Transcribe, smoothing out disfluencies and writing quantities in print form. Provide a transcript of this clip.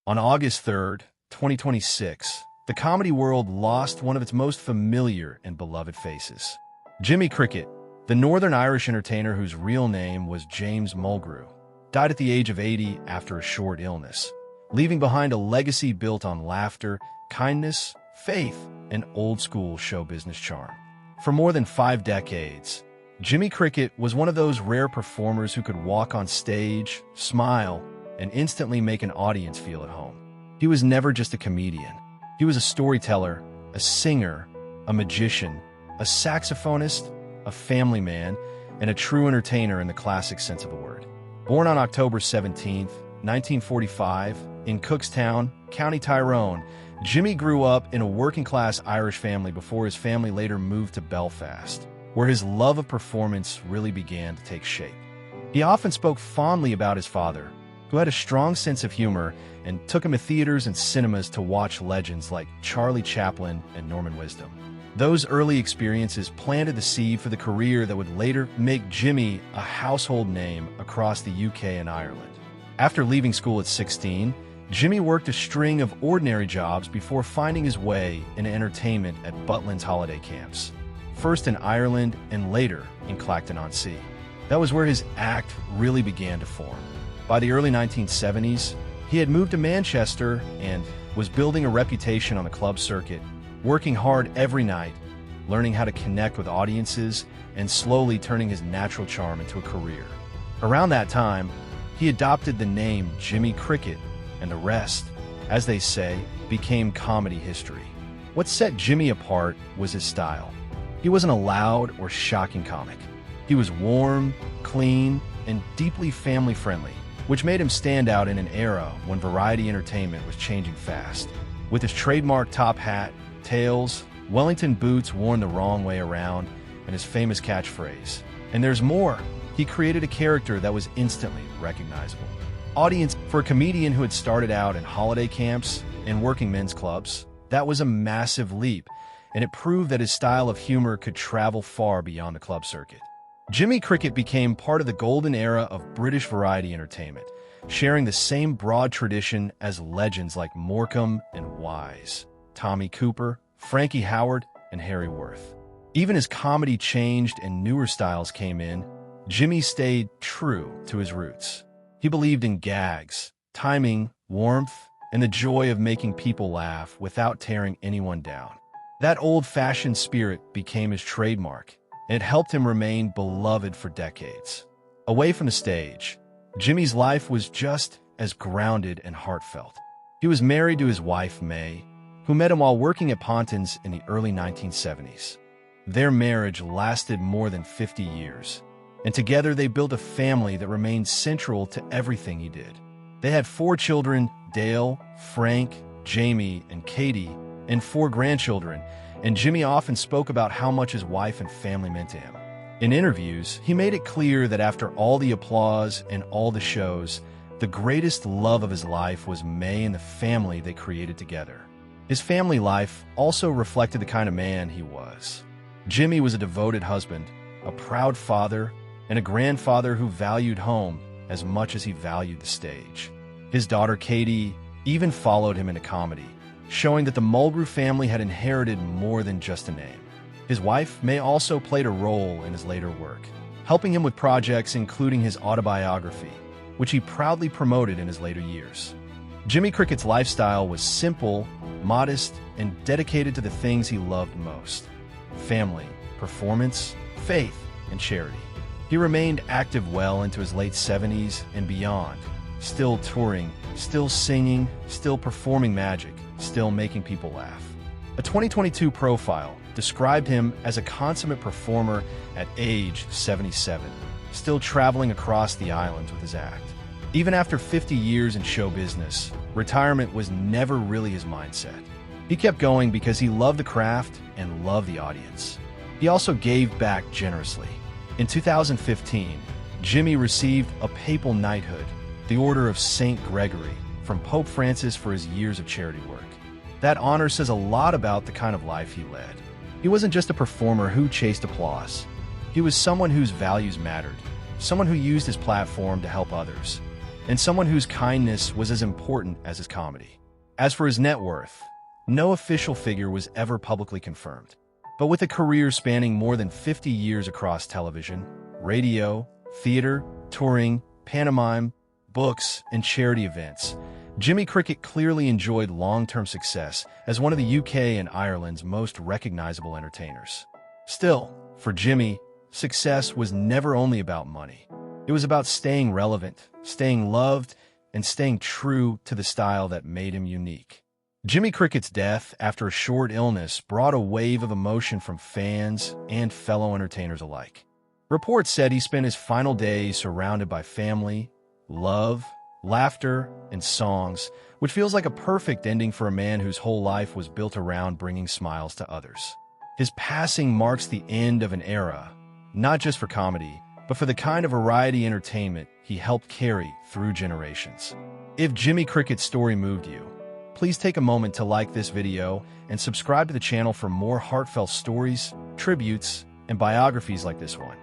On August 3rd, 2026, the comedy world lost one of its most familiar and beloved faces. Jimmy Cricket, the Northern Irish entertainer whose real name was James Mulgrew, died at the age of 80 after a short illness, leaving behind a legacy built on laughter, kindness, faith, and old-school show business charm. For more than 5 decades, Jimmy Cricket was one of those rare performers who could walk on stage, smile, and instantly make an audience feel at home. He was never just a comedian. He was a storyteller, a singer, a magician, a saxophonist, a family man, and a true entertainer in the classic sense of the word. Born on October 17, 1945, in Cookstown, County Tyrone, Jimmy grew up in a working-class Irish family before his family later moved to Belfast, where his love of performance really began to take shape. He often spoke fondly about his father, who had a strong sense of humor and took him to theaters and cinemas to watch legends like Charlie Chaplin and Norman Wisdom. Those early experiences planted the seed for the career that would later make Jimmy a household name across the UK and Ireland. After leaving school at 16, Jimmy worked a string of ordinary jobs before finding his way into entertainment at Butlins holiday camps, first in Ireland and later in Clacton-on-Sea. That was where his act really began to form. By the early 1970s, he had moved to Manchester and was building a reputation on the club circuit, working hard every night, learning how to connect with audiences, and slowly turning his natural charm into a career. Around that time, he adopted the name Jimmy Cricket, and the rest, as they say, became comedy history. What set Jimmy apart was his style. He wasn't a loud or shocking comic. He was warm, clean, and deeply family-friendly, which made him stand out in an era when variety entertainment was changing fast. With his trademark top hat, tails, Wellington boots worn the wrong way around, and his famous catchphrase, "And there's more," he created a character that was instantly recognizable. For a comedian who had started out in holiday camps and working men's clubs, that was a massive leap, and it proved that his style of humor could travel far beyond the club circuit. Jimmy Cricket became part of the golden era of British variety entertainment, sharing the same broad tradition as legends like Morecambe and Wise, Tommy Cooper, Frankie Howerd, and Harry Worth. Even as comedy changed and newer styles came in, Jimmy stayed true to his roots. He believed in gags, timing, warmth, and the joy of making people laugh without tearing anyone down. That old-fashioned spirit became his trademark, and it helped him remain beloved for decades. Away from the stage, Jimmy's life was just as grounded and heartfelt. He was married to his wife, May, who met him while working at Pontins in the early 1970s. Their marriage lasted more than 50 years, and together they built a family that remained central to everything he did. They had 4 children, Dale, Frank, Jamie, and Katie, and 4 grandchildren, and Jimmy often spoke about how much his wife and family meant to him. In interviews, he made it clear that after all the applause and all the shows, the greatest love of his life was May and the family they created together. His family life also reflected the kind of man he was. Jimmy was a devoted husband, a proud father, and a grandfather who valued home as much as he valued the stage. His daughter Katie even followed him into comedy, showing that the Mulgrew family had inherited more than just a name. His wife May also played a role in his later work, helping him with projects including his autobiography, which he proudly promoted in his later years. Jimmy Cricket's lifestyle was simple, modest, and dedicated to the things he loved most: family, performance, faith, and charity. He remained active well into his late 70s and beyond, still touring, still singing, still performing magic, still making people laugh. A 2022 profile described him as a consummate performer at age 77, still traveling across the islands with his act. Even after 50 years in show business, retirement was never really his mindset. He kept going because he loved the craft and loved the audience. He also gave back generously. In 2015, Jimmy received a papal knighthood, the Order of St. Gregory, from Pope Francis for his years of charity work. That honor says a lot about the kind of life he led. He wasn't just a performer who chased applause. He was someone whose values mattered, someone who used his platform to help others. and someone whose kindness was as important as his comedy. As for his net worth, no official figure was ever publicly confirmed. But with a career spanning more than 50 years across television, radio, theater, touring, pantomime, books, and charity events, Jimmy Cricket clearly enjoyed long-term success as one of the UK and Ireland's most recognizable entertainers. Still, for Jimmy, success was never only about money. It was about staying relevant, staying loved, and staying true to the style that made him unique. Jimmy Cricket's death after a short illness brought a wave of emotion from fans and fellow entertainers alike. Reports said he spent his final days surrounded by family, love, laughter, and songs, which feels like a perfect ending for a man whose whole life was built around bringing smiles to others. His passing marks the end of an era, not just for comedy, but for the kind of variety entertainment he helped carry through generations. If Jimmy Cricket's story moved you, please take a moment to like this video and subscribe to the channel for more heartfelt stories, tributes, and biographies like this one.